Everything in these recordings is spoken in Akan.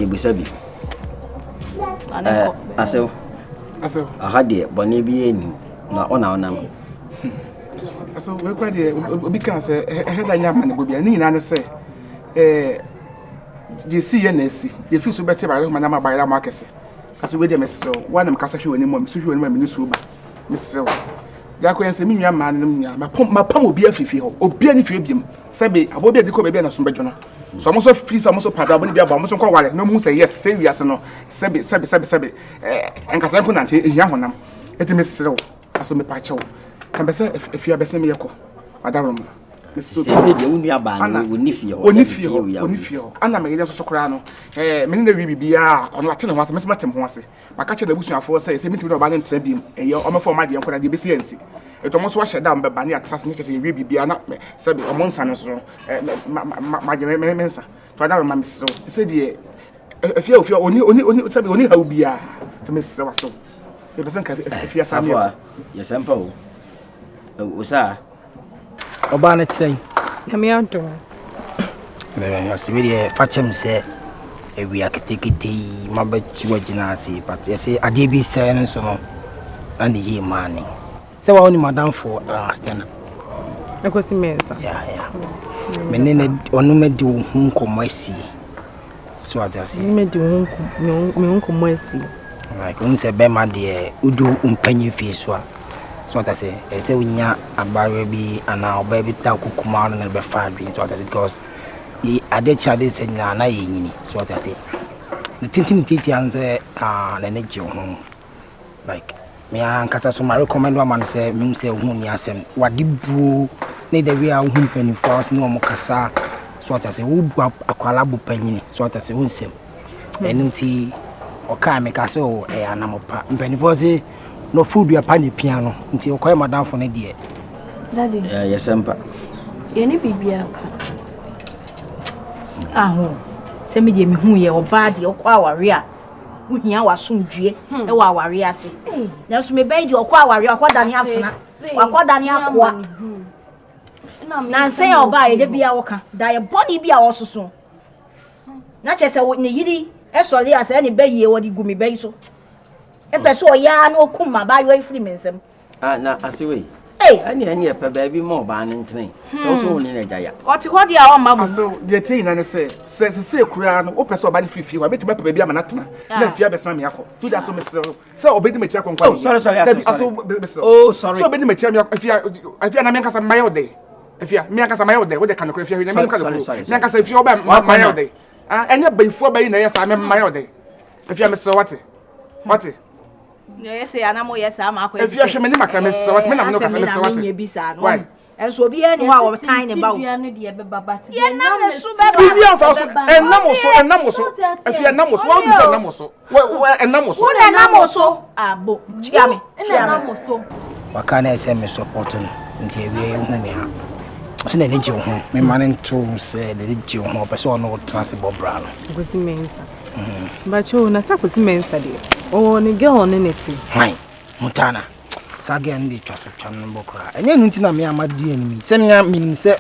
Ebusabi. Aso. Ahade boni bi eni na ona. So we kwa de obi kan say eheda nya man bo bia ni nyina ne say je si ye na si ye fi so bete bare ma na ma bare ma kese aso we de meso wa na mkasa hwe oni mo me so hwe oni ma me ni so ba meso ja ko yen say mi nwa ma ne nwa ma pam obi afifi ho obi ani fi obiem sebe abobi adi ko be na so badwo no so mo so fi so mo so pada bo ni bia ba mo so kwa wale no mu say yes say wi ase no sebe enkasa nko nante ehia honam eti meso aso me pa chewo kan bese efia bese me yeko adarom se je unu aba na onifie ho ana me gele so sokora no me ne wi bibia ono ate ne ho ase me matem ho ase maka che da busuafo se me timi no ba ne ntra biem eyo o me fo ma de enko na de besi ansi eto mo so wa sheda mbeba ne atras ne che se wi bibia na se be o mo nsa ne so ma je me nsa to adarom ma me so se de efia oni se be oni ha ubia to me se waso e bese nka efia sa me yesempa o Osa Oba na tsai. Na me anto. Na se we fachem se ewi aketekete mabachi wagina ase but say ade bi se no so no and ye mani. Se wa oni madam for stena. Na ko si mensa. Yeah. Menene onu medi wo hu komasi. So adase. Medi wo hu me hu komasi. Like unse be ma de udu umpanyi fi so so that say we nya abare bi ana oba bi ta kukuma no na be fa adwin so that because the ade chade say na yenyini so that say the tintinity anze na neje ho like me an kasa so ma recommend wa man say me say hu ni asem wadibu ne de we a hu mpani for us no mo kasa so that say wo gba akwala bu panyini so that say hu nsem enunti o ka me kasa o anamopa mpani for say no food ya pani piano nti okoye madam for ne de daddy yesempa ye ni bibia ka aho se me de me hu ye oba de okwa aware a wo hia wasomdue e wa aware ase na so me be de okwa aware akwa ni afuna akwa dani akwa na se oba ye de bia wo ka da ye boni bia wo soso na che se ne yiri e sori ase ne be ye wo di gumi be so epeso ya na okuma ba yo ifri mensem na asiwe ani epe ba bi mo ba ne ntene so ni na jaya oti ho dia o ma mu so de tin na ne se kura no opeso ba ne fifi wa beti mepe ba bi amanatena na fia be sana me yakọ tu da so mesere se obedi mechi akonkwa oh sorry sorry so obedi mechi me afia na me nkasa mayo de afia me nkasa mayo de wo de kanokra afia na me nkasa me nkasa afia oba mayo de enye baifo ba yi na yesa me mayo de afia mesere wate yes anamo yes ama akọ if you sheme ni makra so what me na no ka fe so what why enso obi e ni wa o time ne ba wo bia no de be baba ti ye na me su be ba bia fa so enamoso if you enamoso wa bisa enamoso wa enamoso wo na enamoso abo chiame enamoso waka na ese me support no nti ewie hu me ha so na neje hu me man to se na neje hu pe so no trans bobra no Gosi mensa. Bacho na sa gosi mensa de. Oh ni girl ne neti. Hai mutana sage ndi twa no bokra enye nti na me amadi enimi se me min se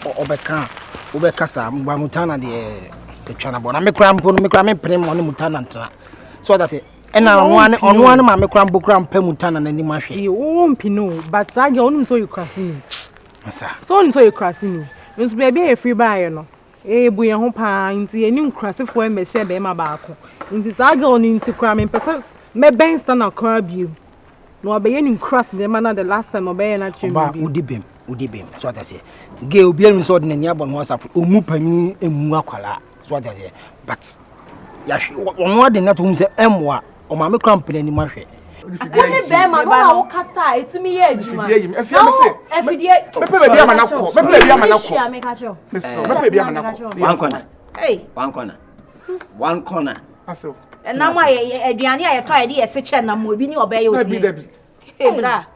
obeka sa mba mutana de twa na bona me kra mpo no me kra me pere mo ne mutana ntra so that say ena ono ane ma me kra mbokra mpa mutana na ni mahwe si o mpino but sage onu so you crasini asa so onu so you crasini nso be e free buy no bu ye ho pa nti eni nkrasefo e me hye be ma baako nti sage onu nti kra me pesa me ben stand na kra bio no obeye ni cross the man the last time obeye na chim ba udibem so that say ge obi enu so de na nia bon WhatsApp omu panyi emu akwala so that say but ya ono de na to say emwa o ma me cramp na ni mahwe ani be ma no na wo kasa etumi ye adwuma efie me se efidie mepe bia ma na ko mepe bia ma na ko mepe bia ma na ko one corner aso na ma aduane a ye to a ye se che na mo obi ni obeye osi dabi bra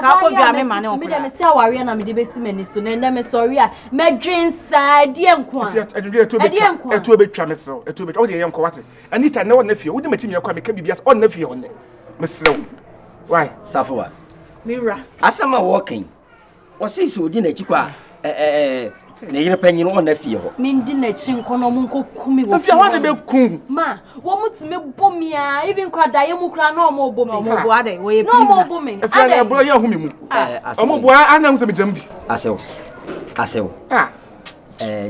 ka ko dua me ma ne me dem se aware na me de besi mani so na ndem sorry a medwin sa die nko a etu obetwa me so etu obetwa wo de ye nko wate anita na wona fie wo de machi me kwa me ka bibia on na fie onne me sew why Safoa mira asama walking o sei so di na chikwa ne yere panyin on na fie ho me ndi na chi nkono mo nko kumi wo If you want to be cool, ma wo mutime bomia even kwada ye mu kra na omo bomi Mo bo ade wo ye no mo bomi if you are bro you hu me mu. Omo bo anam se me jambi. Asew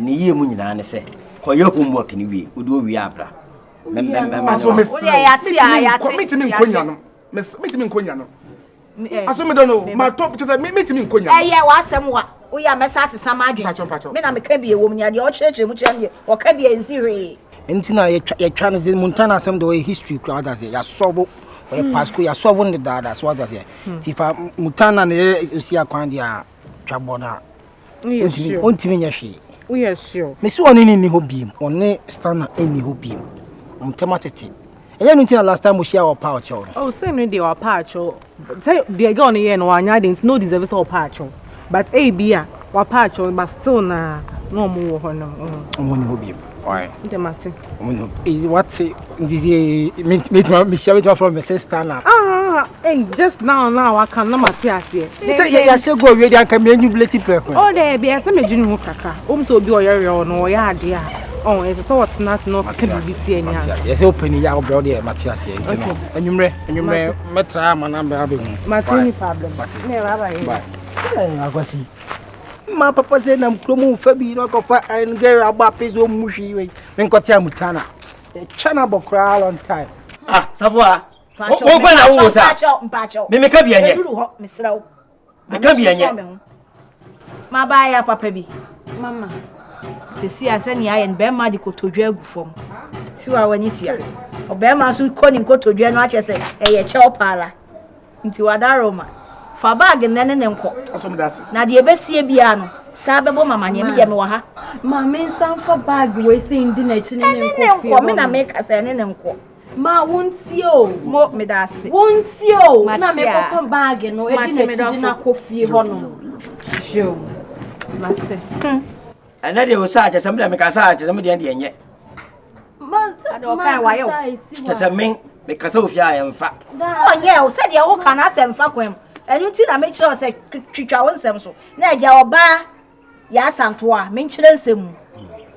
ne yie mu nyina ne se koye homework ni wie odo wie abra Aso me Wo ya ti me timi nkonya no. Me timi nkonya no. Aso me don't know. My top just me timi nkonya. Wa asem wa. Wo ya mesa asesa ma adwen. Me na me ka bi ewom nya de o kyerekye mu kyerem ye. O ka bi enzire. Entina ye twa no Montana asem the way history crowd as ya solve or pasco ya solve the data so what as here. Tifa Montana na osi akwan dia twabona. Ontimi nya hwe. We are sure. Me so oni ni ho biem. Oni stana eni ho biem. Tematete. Enye no ntina last time we share our power chow. Oh, say no dey our pacho. Say dey go on here no anya dey no deserve our pacho. But bia our pacho but still na no mo wo ho no. Omoni ho biem. Why? Ndemate. Omoni. Is what say this me share with from my sister na. Hey, just now I can no matter here. Say ya say go we dey can me jubilate prep. Oh, there be say me junu ho kaka. So obi oyere no ya ade a. Oh, it's so what's nice no can be see any. Yes, open ya bro there Matthias here. Enumre metra manamba abe. Matini problem. Ne baba here. Bye. Akwasi. Ma papa say na mkromu fa bi no ko fa and girl agba peso muhwi we. Nkote amutana. E chana bokra long time. Savoa wo kwa na wo sa mpacho me ka bia nye me srawo me ka bia nye ma ba ya papa bi mama sisi asani ayen be ma di kotodwa agufom siwa wani tua obe ma so koni kotodwa no ache se eye chew pala nti wadaro ma fa bag nene ne nko na de ebesie bia no sa bebo mama nye me de me wa ha ma me san fa bag we se ndi na chi ne nko fie me na me ka se ne nko ma wontio mo me da se wontio na me ko fa bag no e di na chi na ko fie ho no sure mate ana de wo sa ache sam de me ka sa ache sam de enye ma ade o kai wa yo kasa men me kasa ofia ya mfa onye o se de wo kana se mfa kwem enu ti na me kire se twitwa wo nsem so na eja oba ya santo a me nkire nsem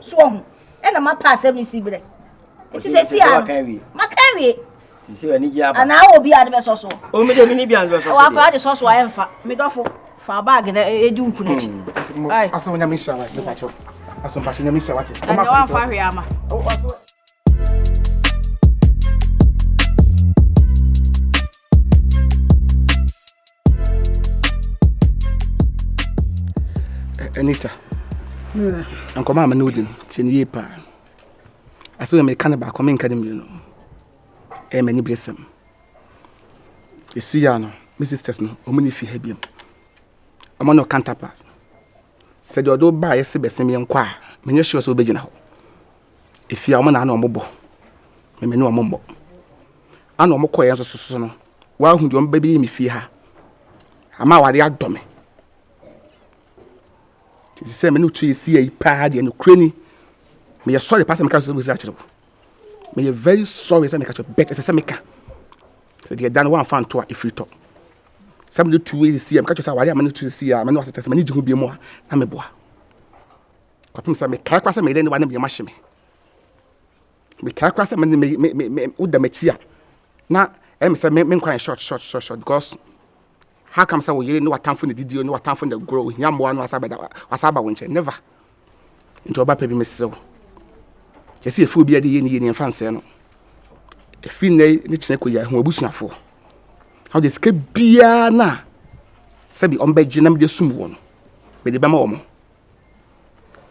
so ho e na ma pa asem ni sibire enti se si a makanwie ti se ani ji aba ana obi ade be so so o me de mi ni bia ndo so so wa pa de so so a mfa me dofo fa bag na edi unku na chi aso nya misha wa de pacho aso pacho nya misha wati o ma fa hwe ama o aso Anita. Anko mama no din tin ye pa. Aso me kan ba ko me kan mi no. E mani blessem. Esi ya no, my sisters no, o mani fi ha biam. Omo no counterpart. Se de odo ba yesi besem ye nkwa a, me nye sure so obegina ho. Efi a omo na na omobo. Me me no omombo. Ana omo koye nso so no. Wa hu de omo ba bi mi fi ha. Ama wade adome. Ti se me no tu esi yi pa de no kreni. Me ye sorry pass me ka so be say me ye very sorry say me ka better say me ka. Se de dan one fan to a free talk. Some do 2 ways see am ka say wade am no tu see am me no say me ni ji ho bi mu a na me boa. Kwapim say me ka kwa say me den wa na me ma hye me. Me ka kwa say me uda machi a na em say me nkwan short because how come say we yele no watamfo ne didi no watamfo ne grow hia mboa no asaba wonche never into oba pa bi mesew yesi efu bi ade ye ni mfanse no efi ne chine ko ya hu abusuafo how de ska bia na sabi ombeji na me de sum wo no me de bema wo mo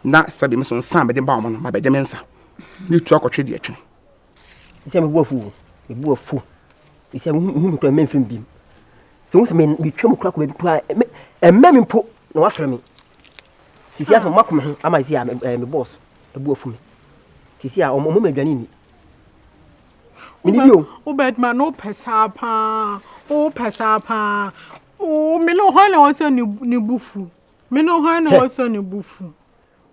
na sabi me so nsan me de ba wo no ma beje mensa ni tu akotwe de atwene isi me bu afu isi me hu me ko me mfim bim so we me twem kura ko be kura me mpo na wa fra me isi aso makom ho ama isi me boss e bu afu me isi a o mo madwane ni me ni o bedman no pesa pa o me no ho na o se ni bufu me no ho na o se ni bufu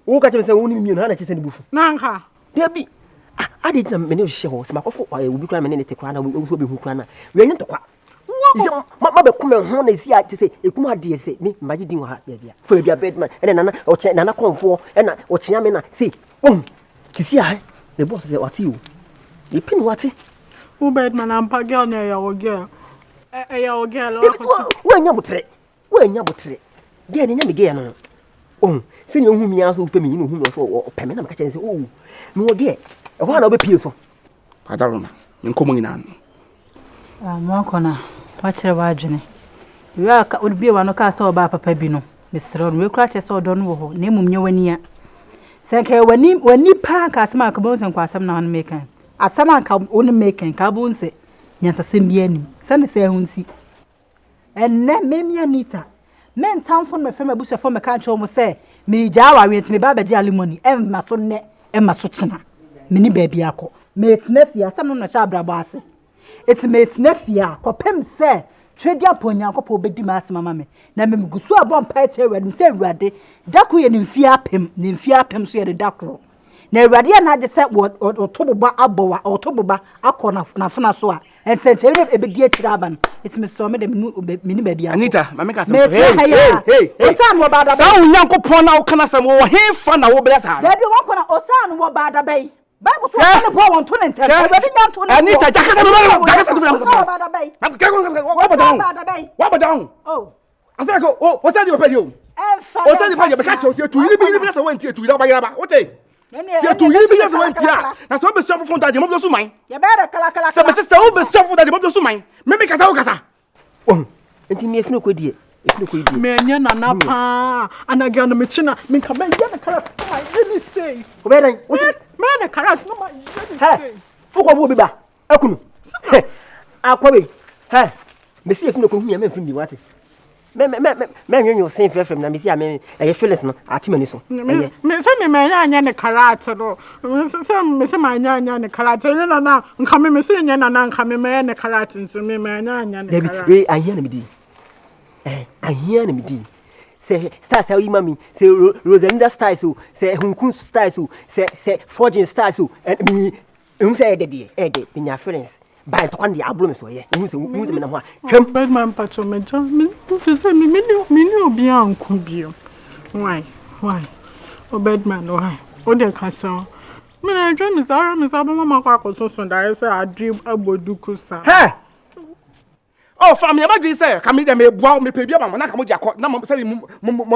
o ka che se wo ni mi no na che se ni bufu na nka dia bi ade ti me ne hye ho se makofo obi kura me ne te kura na wo so be hu kura na we nyi tokwa Is ma be come ho na si a te say ekunu ade say me maji din ha bia for bia bedman e nana o che nana konfo e na o che me na say kisi a the boss say what you pin what Who bedman am pa girl na ya o girl ya o girl wo nya botre dia ni nya me ge no se ni hu mi aso pe mi ni hu no so o pe me na maka chen say me wo ge e ho na o be pie so Padarona me nkomo nyina no mo akona wa kire wa adwene we aka odbie wa no ka so ba papa bi no mesro no we kura che so do no wo ho na emum nye wania se ka wani pa ka asema ka bon se kwa asem na wan mekan asema ka woni mekan ka bon se nyansasem bi anim se ne se hunsi enne memia nita men tamfo me fema busa fo me ka ncho mo se me ja wa wi ntime ba ba je alimony emma so ne emma so chena me ni ba bia ko me tnafia asem no cha abrabo ase me tnafia ko pem se twedi aponya ko po bedi ma asema me na me gusu abon pa che wadu se ruade dako ye nimfia pem so ye dakro na ruade ya na je se otoboba abowa otoboba akona na funa so a ensenche ebedi akira aban me so me de me ni ba bia Anita ma make asem hey osan wo bada sa unyankopon na wo kana asem wo hefa na wo bela sa da bi won kona osan wo bada bai Bible so na po won to ntem ebedi nya to Anita jakasa bada bai what down oh asako o say the pedi o o say the pedi be catch o say tu yiri bi say wan tie tu yiri ba yira ba o say tu yiri bi say wan tie na so be so fofo daje mo so man ya be da kala se be se o be so fofo daje mo so man me me kasa o kasa enti me efino ko die me nya na pa anagya no me china me ka be ya na kala my really say o be dan o ti me na kala no my he o ko bo bi ba akunu akwa be he me si efino ko hu ya me mfim bi wate me nwenyo sen fefem na me si a me e Phyllis no atimani so me se me nya ne karat no me se ma nya ne karat ni na nka me se nya na nka me ne karat nso me nya ne karat we ahia na me di ahia na me di se stars how mami se Rosalinda style so se Hunkun style so se Fortune style so and me say de nya friends by to kwandi abro me so ye se me na ho twem bedman pacho me jo me se me obi anku bio why o bedman why o de kasa me na drum is ara me sabo mama kwa koso so da say adrib aboduku sa oh family about this say come me bua me pe bia ma na ka mo jakọ na mo say mo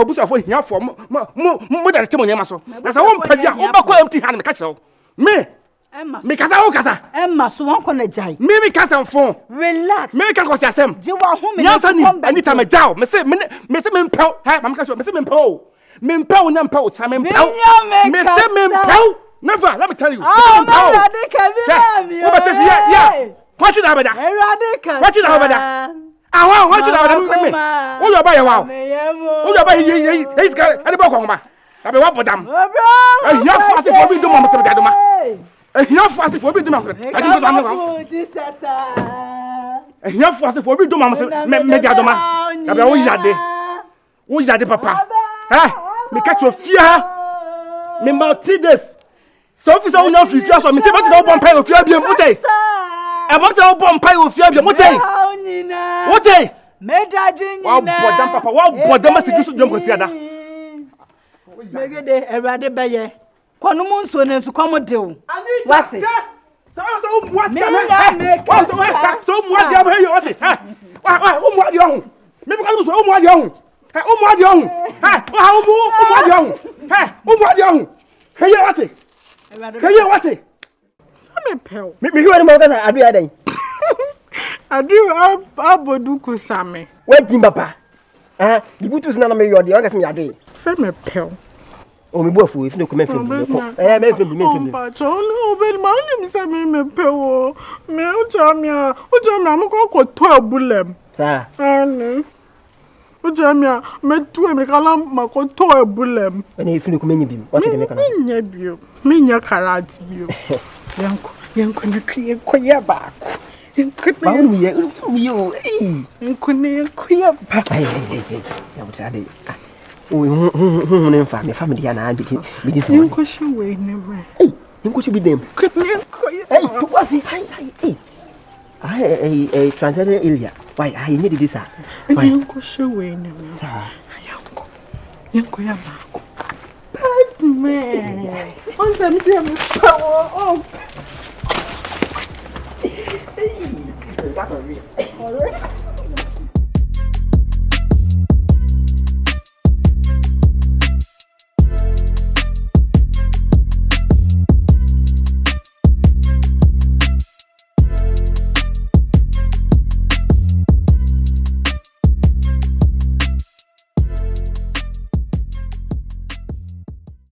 busafo hiafo mo da temo nyama so na say wo mpa dia wo ba kwa empty hand me ka kire me Emma me kasa o kasa Emma so won kona jai me kasa mfon relax me ka kosi asem ji wa hu me na ni Anita me jaw me say me mpel ha ma ka so me say me mpel nya mpel cha me mpel me say me mpel never let me tell you oh me rade kabila wo bete yeah what you da bada rade ka what you da bada what you da bada me wo yo ba ye wa wo yo ba he is guy ade ba ko ma na be wa bodam ya fast for me do ma se be dadoma here fast for me do ma se I think do ma Jesus here fast for me do ma se me dadoma na be wo yade papa me catch your fear me multi this so officer won no free fear so me te be to bomb pay o fear biem utay e mo te bomb pay o fear biem utay me dadin wa bodam papa wa bodam asigi so dwom ko siada megede erade beye kono mu nso ne nso komo dew what so what ya wa so what ya be yo what wa mu ade ohun me be ka so mu ade ohun mu ade ohun mu ade ohun mu ade ohun hey what me pel me hiwa ni mo kasa adu ya dan adu aboduku same wetin papa dibutus na me yode wan kasa me adu se me pel o me bofu if no come film me film pa cho no be ma ni se me pel o me o jo mi am ko to abulem sa o jo mi me tu e me kala ma ko to abulem ene if no come nyi bim what dey make na nya bio me nya karat bio yanko na kiye ko ya ba ba mi yo yanko ne ko ya ba ya butade o ne fa me family ya na bi se yanko she we ne ba yanko she bi dem ko ya hey to wasi hey I translated Ilya. Why I needed this. Why uncle show in Uncle Yamako. Bad man. On them, dear Miss Power. Oh,